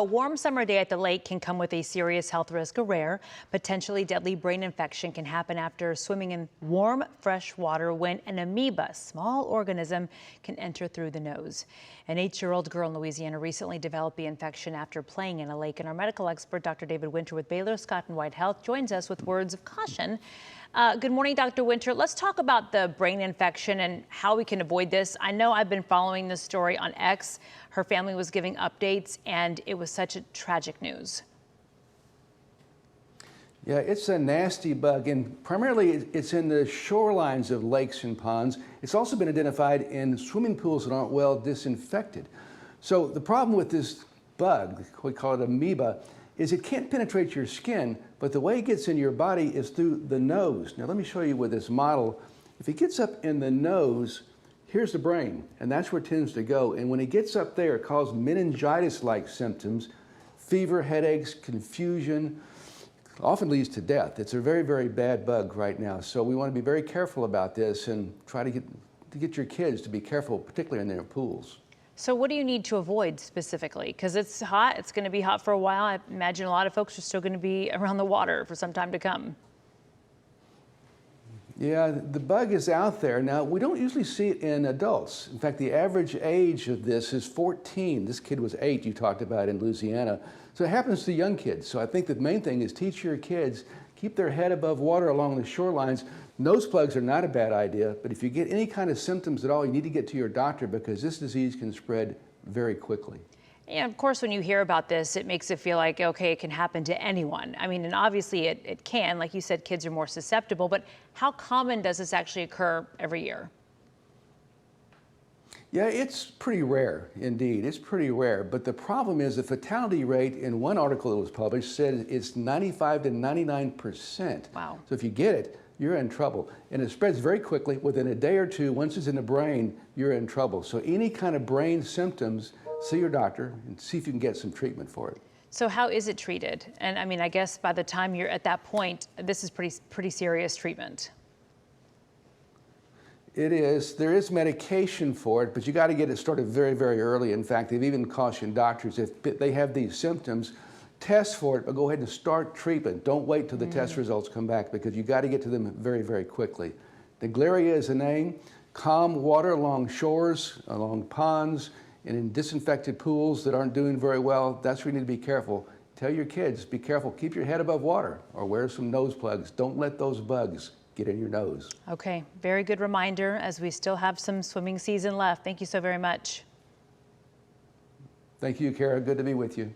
A warm summer day at the lake can come with a serious health risk. A rare, potentially deadly brain infection can happen after swimming in warm, fresh water when an amoeba, a small organism, can enter through the nose. An 8-year-old girl in Louisiana recently developed the infection after playing in a lake, and our medical expert, Dr. David Winter with Baylor Scott and White Health, joins us with words of caution. Good morning, Dr. Winter. Let's talk about the brain infection and how we can avoid this. I know I've been following this story on X. Her family was giving updates, and it was such a tragic news. Yeah, it's a nasty bug, and primarily it's in the shorelines of lakes and ponds. It's also been identified in swimming pools that aren't well disinfected. So the problem with this bug, we call it amoeba, is it can't penetrate your skin, but the way it gets into your body is through the nose. Now let me show you with this model. If it gets up in the nose, here's the brain, and that's where it tends to go. And when it gets up there, it causes meningitis-like symptoms, fever, headaches, confusion, often leads to death. It's a very, very bad bug right now. So we want to be very careful about this and try to get your kids to be careful, particularly in their pools. So what do you need to avoid specifically? Because it's hot, it's going to be hot for a while. I imagine a lot of folks are still going to be around the water for some time to come. Yeah, the bug is out there. Now, we don't usually see it in adults. In fact, the average age of this is 14. This kid was 8, you talked about in Louisiana. So it happens to young kids. So I think the main thing is teach your kids, keep their head above water along the shorelines. Nose plugs are not a bad idea, but if you get any kind of symptoms at all, you need to get to your doctor because this disease can spread very quickly. And of course, when you hear about this, it makes it feel like, okay, it can happen to anyone. I mean, and obviously it can. Like you said, kids are more susceptible, but how common does this actually occur every year? Yeah, it's pretty rare, indeed. It's pretty rare. But the problem is the fatality rate in one article that was published said it's 95 to 99%. Wow. So if you get it, you're in trouble. And it spreads very quickly. Within a day or two, once it's in the brain, you're in trouble. So any kind of brain symptoms, see your doctor and see if you can get some treatment for it. So how is it treated? And I mean, I guess by the time you're at that point, this is pretty serious treatment. It is. There is medication for it, but you got to get it started very, very early. In fact, they've even cautioned doctors if they have these symptoms, test for it, but go ahead and start treatment. Don't wait till the test results come back because you got to get to them very, very quickly. Naegleria is the name. Calm water along shores, along ponds, and in disinfected pools that aren't doing very well, that's where you need to be careful. Tell your kids, be careful, keep your head above water or wear some nose plugs. Don't let those bugs get in your nose. Okay, very good reminder as we still have some swimming season left. Thank you so very much. Thank you, Kara. Good to be with you.